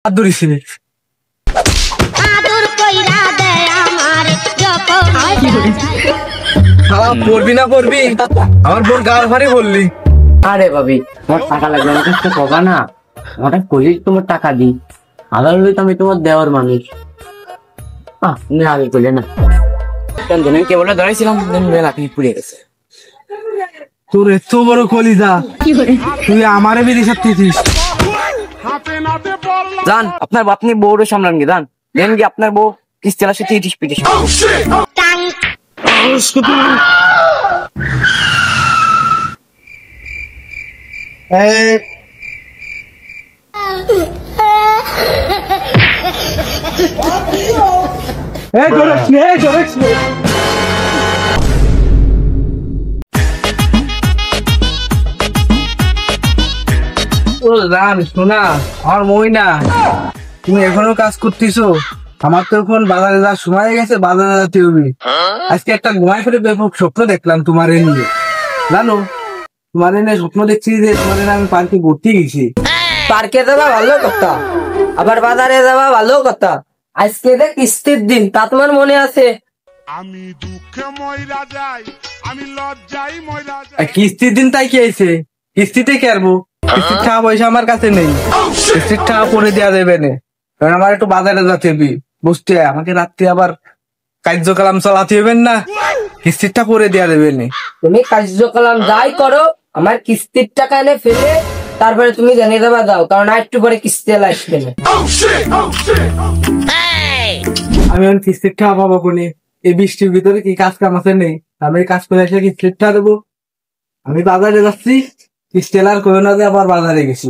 আদুরিছিস আদর কইরা দে আমারে যখন পড়বি না পড়বি আমার বোন গাল ভারে বললি। আরে ভাবি তোমার টাকা লাগবে আমার কাছে কবা না, হঠাৎ কইলি তোমার টাকা দি। আদার হলে তো আমি তোমার দেওয়ার মানুষ। তুমি আগে কইলে না কেন কেবল দাঁড়াইছিলাম আপনি পুড়ে গেছে। তোর এত বড় কলিজা, তুই আমারে বিদেশে দিছিস। জান আপনার আপনি বউরে সামলান গে, জান দেন কি আপনার বউ কিস্তি আসে তিরিশ পিটিশ। শোনা আমার মইনা, তুমি এখনো কাজ করতেছো? আমার তো এখন বাজারে যাওয়ার সময় হয়ে গেছে, বাজারে যেতে হবে। আজকে একটা ঘুমাই ফেলে ব্যাপক স্বপ্ন দেখলাম তোমার নিয়ে। জানো তোমার এনে স্বপ্ন দেখছি যে তোমার আমি পার্কে ঘুরতে গেছি। পার্কে যাওয়া ভালো কথা, আবার বাজারে যাওয়া ভালো কথা। আজকে দেখ কিস্তির দিন, তা তোমার মনে আছে? আমি দুঃখে ময়রা যাই, আমি লজ্জায় ময়রা যাই। কিস্তির দিন তাই কি হয়েছে? কিস্তিতে কি আরবো? কিস্তির টাকা পয়সা আমার কাছে নেই, কিস্তির টাকা পরে দেওয়া দেবে না, কারণ আমার একটু বাজারে যেতে হবে। বুঝতে আমাকে রাত্রে আবার কার্যকলাম চালাতে হবেন না, কিস্তিরটা পরে দেওয়া দেবে না। তুমি কার্যকলাম যাই করো, আমার কিস্তির টাকা এনে ফেলে তারপরে তুমি জানিয়ে দেবা দাও, কারণ আর একটু পরে কিস্তি এলা আসবে না। আমি এখন কিস্তির টাকা পাবো কোনে? এই বৃষ্টির ভিতরে কি কাজ কাম আছে নেই? আমি কাজ করে এসে কিস্তির টাকা দেবো। আমি বাজারে যাচ্ছি, কিস্তি এলার করে না যে আবার বাজারে গেছি।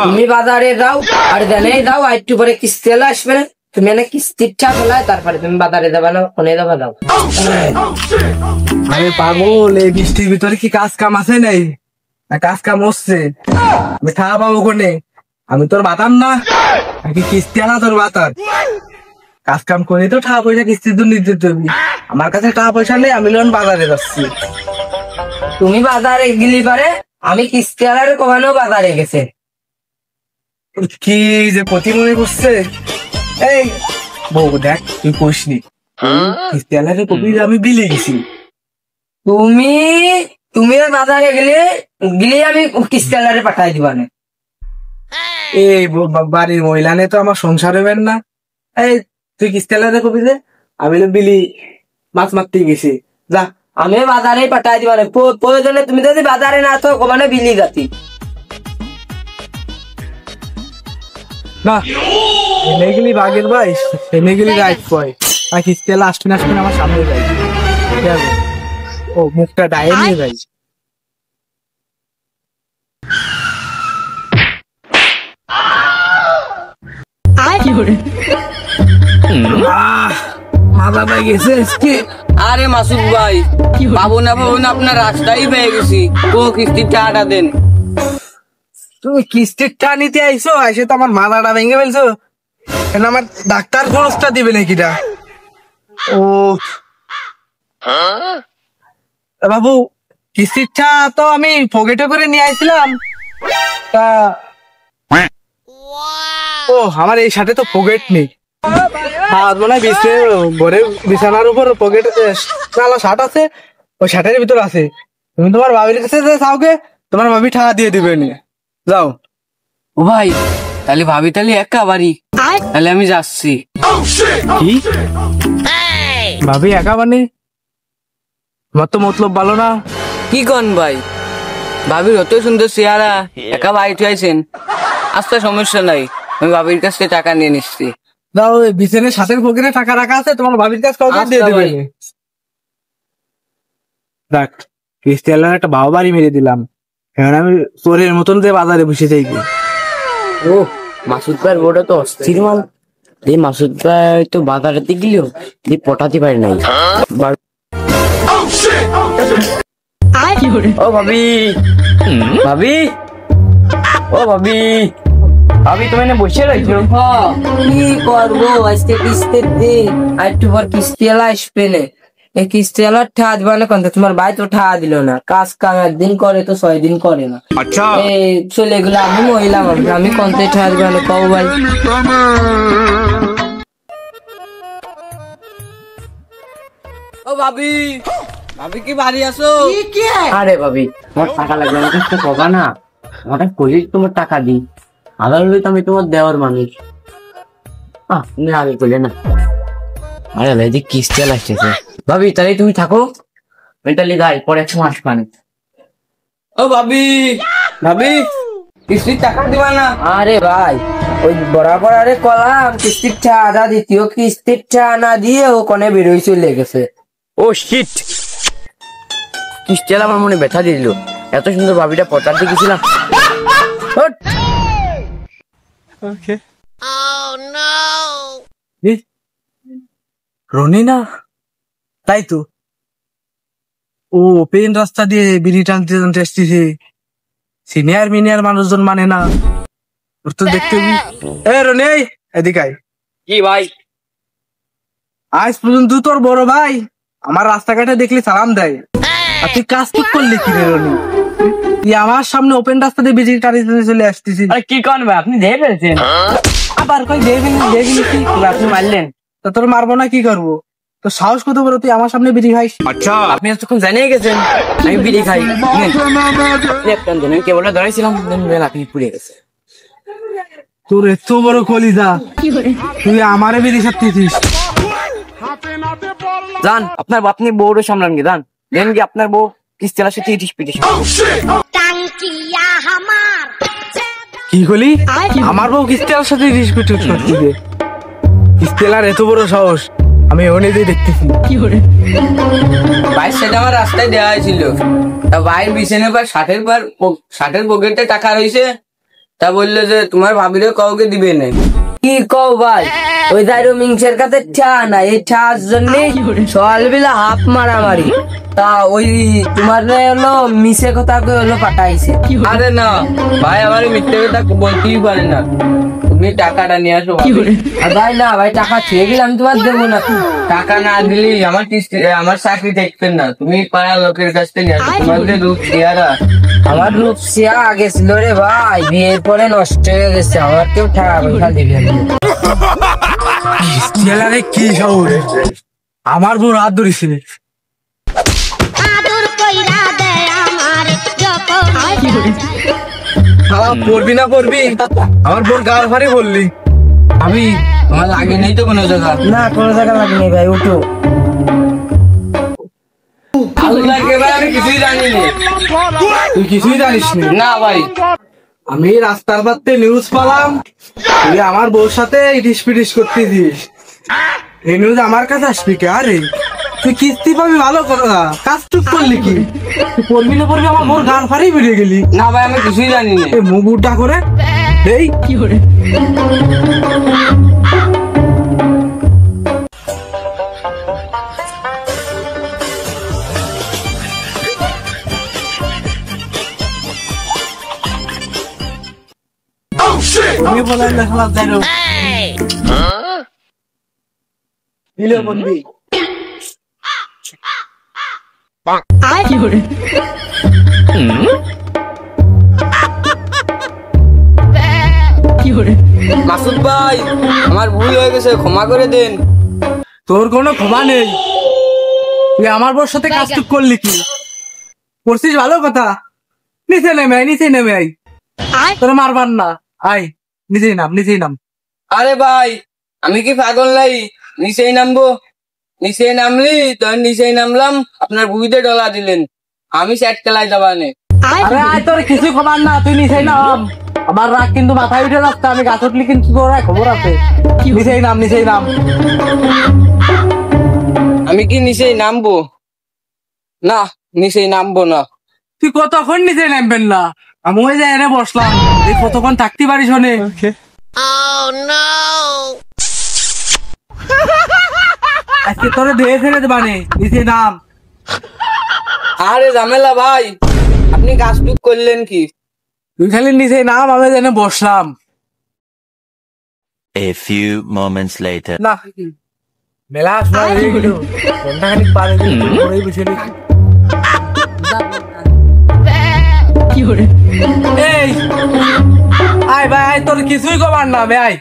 তুমি বাজারে যাও আর জানিয়ে দাও আর একটু পরে কিস্তি এলা আসবে না। তুমি এনে কিস্তির টাকা ফেলায় তারপরে তুমি বাজারে যাবা না, ফোনে যাবা দাও। আরে পাগল, এই বৃষ্টির ভিতরে কি কাজ কাম আছে নেই? কাজ কাম হচ্ছে, আমি টাকা পাবো কোনে? আমি তোর বাতাম না, আমি কিস্তি আনা তোর বাতার। কাজ কাম করে তো টাকা পয়সা কিস্তির জন্য দিতে হবে। আমার কাছে টাকা পয়সা নেই, আমি লোন বাজারে যাচ্ছি। তুমি বাজারে গেলি পারে, আমি কিস্তি আলারে কমানো বাজারে গেছে। কি যে প্রতি মনে করছে। এই বউ দেখ, তুই কইসনি কিস্তি আলারে কবি আমি বিলে গেছি। তুমি তুমি বাজারে গেলে আমি কিস্তি আলারে পাঠাই দিবা না। এই বাড়ির মহিলা নেই তো আমার সংসার হবেন না। এই তুই কিস্তি আলারে কবি যে আমি বিলি মাছ মারতে গেছি। যা, আমি বাজারে পাঠাই দিবা না, প্রয়োজনে তুমি যদি বাজারে না থাকো মানে বিলি জাতি না এনে গেলি বাঘের ভাই, এনে গেলি রাইট কয়। আর কিস্তি আলা আসবে না আসবে না আমার সামনে যাই। ও মুখটা ডায়ে নিয়ে যাই। মাথা গেছে আজকে। আরে মাসুদ ভাই, পাবো না আপনার রাস্তাই পেয়ে গেছি। ও কিস্তির টাকাটা দেন। তুমি কিস্তির টাকা নিতে আইসো, এসে তো আমার মাথাটা ভেঙে ফেলছো। কেন আমার ডাক্তার খরচটা দিবে নাকি? ও বাবু, কিস্তির টাকা তো আমি পকেটে করে নিয়ে আইছিলাম। তা ও আমার এই সাথে তো পকেট নেই। হাত মনে হয় ঘরে বিছানার উপর পকেট কালো শার্ট আছে, ওই শার্টের ভিতর আছে। তুমি তোমার ভাবির কাছে চাওকে, তোমার ভাবি টাকা দিয়ে দিবে নি। যাও। ও ভাই, তাহলে ভাবি তাহলে একা বাড়ি, তাহলে আমি যাচ্ছি। কি ভাবি একা মানে? তোমার তো মতলব ভালো না। কি কন ভাই, ভাবির অত সুন্দর চেহারা, একা বাড়িতে আইছেন। আচ্ছা সমস্যা নাই, আমি ভাবির কাছ থেকে টাকা নিয়ে নিচ্ছি। দাও, বিছানের সাথের পকেটে টাকা রাখা আছে, তোমার ভাবির কাছে কাউকে দিয়ে দেবে। দেখ, কিস্তি আলার একটা বাবা বাড়ি মেরে দিলাম। এখন আমি চোরের মতন যে বাজারে বসে যাই। ও মাসুদ ভাইয়ের বউটা তো অস্থির মাল। এই মাসুদ ভাই তো বাজারে গেলেও পটাতে পারে নাই। ও ভাবি, ভাবি, ও ভাবি, ভাবি তুমি এনে বসে রয়েছো? কি করবো, আজকে কিস্তির দিন, আর একটু পর কিস্তি এলা আসবে না। এই কিস্তি আলার ঠা দিবা না কোন তোমার ভাই তো ঠা দিল না, কাজ কাম একদিন করে তো 6 দিন করে না। এই চলে গেলে আমি মহিলা মানুষ, আমি কোনতে ঠা দিবা না কও ভাই। ও ভাবি, ভাবি কি বাড়ি আছো? আরে ভাবি তোমার টাকা লাগবে না কিছু কবা না, হঠাৎ কইলি তোমার টাকা দি, আদার হলে তো আমি তোমার দেওয়ার মানুষ। তুমি আগে কইলে না। আরে ভাই যে কিস্তি আলা আসতেছে ভাবি, তাহলে তুমি থাকো, মেন্টালি গাই পরে 1 মাস পানি। ও ভাবি, ভাবি কিস্তির টাকা দিবা না? আরে ভাই ওই বরাবর আরে কলাম কিস্তির টা আদা দিতিও, কিস্তির টা না দিয়ে ও কোনে বেরোই চলে গেছে। ও শিট, কিস্তি আলা আমার মনে ব্যথা দিয়ে দিল। এত সুন্দর ভাবিটা পটাতে গেছিলাম। রনি না? তাই তো, ও পেন রাস্তা দিয়ে বিড়ি টানতে টানতে আসতেছে। সিনিয়র মিনিয়র মানুষজন মানে না, ওর তো দেখতে এ রনি এদিকে আয়। কি ভাই? আজ পর্যন্ত তোর বড় ভাই আমার রাস্তাঘাটে দেখলে সালাম দেয়, আর তুই কাজ ঠিক করলি কি রে রনি? তুই আমার সামনে ওপেন রাস্তা দিয়ে বিড়ি টানতে চলে আসতেছিস। আরে কি করেন ভাই, আপনি দেখে ফেলছেন। আবার কই দেখবি কি আপনি মারলেন তো তোর মারবো না কি করবো? তো সাহস কত বড়, তুই আমার সামনে বিড়ি খাইস? আপনি এতক্ষণ জানিয়ে গেছেন আমি বিড়ি খাই। কেবল ধরেছিলাম আপনি পুড়ে গেছে। তোর এত বড় কলিজা, তুই আমারে বিড়ি সাথেছিস? হাতে নাতে পড়লাম জান আপনার আপনি বউরও সামলান গে, জান দেন কি আপনার বউ কিস্তি আলার সাথে ইটিস পিটিস। টাঙ্কিয়া হামার কি বলি? আমার বউ কিস্তেলার সাথে ডিসপিউট করতেছে? কিস্তেলার এত বড় সাহস আমি ওনেই দেখতেছি। ভাই সেটা আমার রাস্তায় দেওয়া হয়েছিল, তা ভাইয়ের বিছানে পর 60-এর পকেটে টাকা রয়েছে, তা বললো যে তোমার ভাবিরে কাউকে দিবে না। কি কও ভাই, ওই দাইরো মিংসের কাছে ঠা না, এই ঠার জন্য সকালবেলা হাফ মারামারি। তা ওই তোমার হলো মিশে কথা হলো পাঠাইছে। আরে না ভাই, আমার মিথ্যে কথা বলতেই পারে না, তুমি টাকাটা নিয়ে আসো। ভাই না ভাই, টাকা ছেড়ে গেলে আমি তোমার দেবো না, টাকা না দিলে আমার চাকরি দেখবেন না, তুমি পাড়া লোকের কাছ থেকে নিয়ে আসো। তোমাদের রূপ চেহারা, আমার রূপ চেহারা আগে ছিল রে ভাই, বিয়ের পরে নষ্ট হয়ে গেছে, আমার কেউ টাকা পয়সা দিবে না। কিস্তেলারে কি সাহস, আমার বউ রাত ধরেছিল। আদর কইরা দেয় আমারে যখন পড়বি না পড়বি, আমার বোর গাল ফাড়ি বললি। আমি আমার লাগে নেই তো কোনো জায়গা, না কোনো জায়গা লাগে নেই ভাই, উঠো। আমি কিছুই জানি না। তুই কিছুই জানিস না ভাই, আমি রাস্তার পাতে নিউজ পেলাম তুই আমার বউর সাথে ইটিস পিটিস করতেছিস। এই নিউজ আমার কাছে আসবি কে? আরে তুই কিস্তি পাবি ভালো কথা, কাজ টুক করলি কি? তুই পড়বি না পড়বি, আমার বউর গান ফাড়ি বেরিয়ে গেলি। না ভাই আমি কিছুই জানি না। মুখ উল্টা করে এই কি করে তুমি বলেন না খালাস যাই রো দিলো বন্ধু। মাসুদ ভাই আমার ভুল হয়ে গেছে, ক্ষমা করে দেন। তোর কোনো ক্ষমা নেই, তুই আমার বউর সাথে কাজ টুক করলি কি? করছিস ভালো কথা, নিচে নেমে আয়, তোর মারবার না, আয় নিজেই নাম। আরে ভাই আমি কি পাগল নাই, নিচেই নামবো? নিচেই নামলি তখন নিচেই নামলাম, আপনার বুড়িতে ডলা দিলেন, আমি স্যাট খেলায় যাবানে। আরে আয়, তোর কিছু খবর না, তুই নিচেই নাম। আমার রাগ কিন্তু মাথায় উঠে যাচ্ছে, আমি গাছ উঠলি কিন্তু তোর খবর আছে। নিচেই নাম। আমি কি নিচেই নামবো? না নিচেই নামবো না। তুই কতক্ষণ নিচে নামবেন না? আমি ওই যে এনে বসলাম, এই কতক্ষণ থাকতে পারিস শোনে। আজকে তোরে ধুয়ে ফেলে দেবানে, নিচে নাম। আরে ঝামেলা ভাই, আপনি গাছ টুক করলেন কি? তুই খালি নিচে নাম, আমি এনে বসলাম। A few moments later. না মেলা শোনা রেডিও কোনটা খালি পারে পড়েই বসে রয়েছি এই আয় ভাই আয় তোর কিছুই কবার না ভাই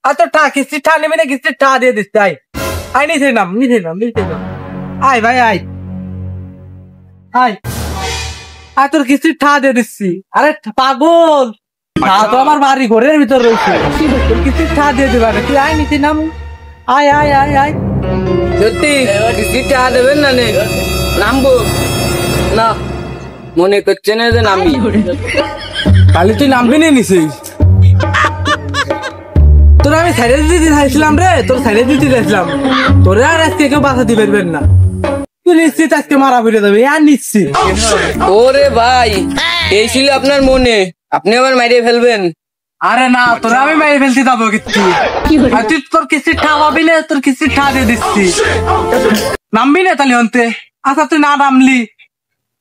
আর তোর কিস্তির ঠা নেবে না কিস্তির ঠা দিয়ে দিস তাই আয় নিচে নাম আয় ভাই আয় আয় আয় তোর কিস্তির ঠা দিয়ে দিচ্ছি আরে পাগল ঠা তো আমার বাড়ি ঘরের ভিতর রয়েছে তোর কিস্তির ঠা দিয়ে দিবা তুই আয় নিচে নাম আয় আয় আয় আয় সত্যি কিস্তির টাকা দেবেন না নে নামবো না মনে করছে না যে নামি তাহলে তুই নামবি না নিছিস তোর আমি সাইডে দিতে চাইছিলাম রে তোর সাইডে দিতে চাইছিলাম তোরে আর আজকে কেউ বাঁচাতে পারবেন না তুই নিশ্চিত আজকে মারা ফিরে যাবে আর নিশ্চিত ওরে ভাই এই ছিল আপনার মনে আপনি আবার মারিয়ে ফেলবেন আরে না তোরা আমি মেরে ফেলতে যাবো কিচ্ছু আর তুই তোর কিস্তির ঠা পাবি না তোর কিস্তির ঠা দিয়ে দিচ্ছি নামবি না তাহলে অন্তে আচ্ছা তুই না নামলি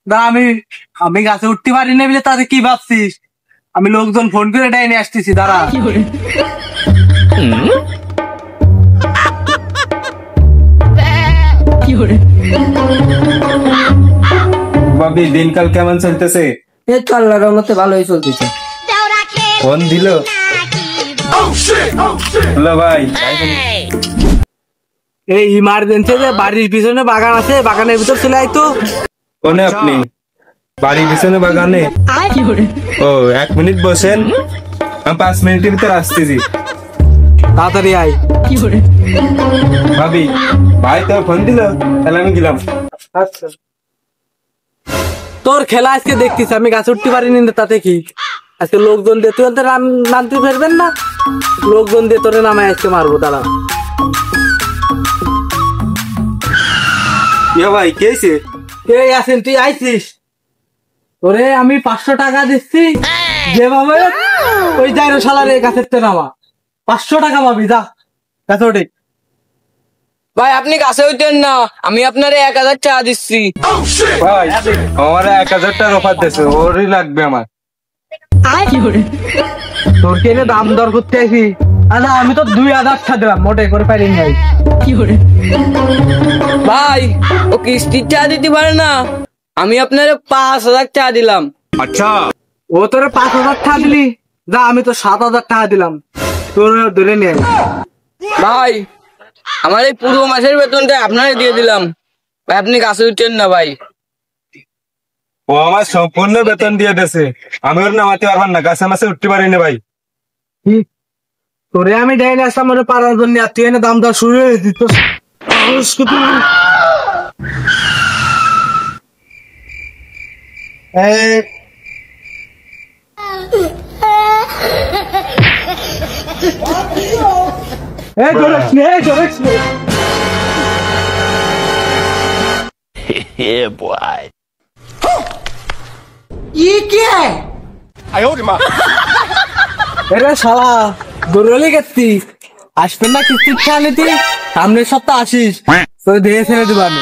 না আমি গাছে উঠতে পারি না বলে তাদের কি ভাবছিস আমি লোকজন ফোন করে ডাইনে আসতেছি দাঁড়া ভাবি দিনকাল কেমন চলতেছে? এই তো আল্লাহর রহমতে ভালোই চলতেছে দেওরা খেল ফোন দিল হ্যালো ভাই এই ইমার্জেন্সি যে বাড়ির পিছনে বাগান আছে বাগানের ভিতর চলে আইতো কোনে আপনি বাড়ির পিছনে বাগানে ও 1 মিনিট বসেন আমি 5 মিনিটের ভিতর আসতেছি তাড়াতাড়ি আয় ভাবি ভাই তো ফোন দিল তাহলে আমি গেলাম আচ্ছা তোর খেলা আজকে দেখতিস আমি গাছে উঠতে পারিনি না তাতে কি আজকে লোকজন দিয়ে তুই নামতে পারবেন না লোকজন দিয়ে তোরে নামায় আজকে মারবো দাঁড়া ইয়া ভাই কে হইছে কে আছেন তুই আইছিস তোরে আমি 500 টাকা দিচ্ছি যেভাবে ওই যাইরো শালারে গাছের তে নামা 500 টাকা পাবি যা গাছে ওঠে ভাই আপনি কাছে হইতেন না আমি আপনারে 1000 টাকা দিচ্ছি ভাই আমার 1000 টাকার অফার দিয়েছে ওরই লাগবে আমার তোর কে দাম দর করতে আইছি আরে আমি তো 2000 টাকা দিলাম মোটে করে পাইনি নাই ভাই ও কিস্তির টাকা দিতে পারে না আমি আপনারে 5000 টাকা দিলাম ও তোরে 5000 টাকা দিলি যা আমি তো 7000 টাকা দিলাম তোর ধরে নিয়ে ভাই আমার এই পুরো মাসের বেতনটা আপনারে দিয়ে দিলাম ভাই আপনি কাছে উঠতেন না ভাই ও আমার সম্পূর্ণ বেতন দিয়ে দিয়েছে আমি ওর নামাতে পারবার না গাছে মাসে উঠতে পারি না ভাই কি তোরে আমি ডাইনে আসলাম ওরে পারার জন্য আর তুই এনে দাম দর শুরু হয়ে দিত শালা দৌড়লি গেছি আসবেন না কিস্তির খেয়া নিতি সামনের সপ্তাহ আসিস তোর দিয়ে ছেড়ে দিবানি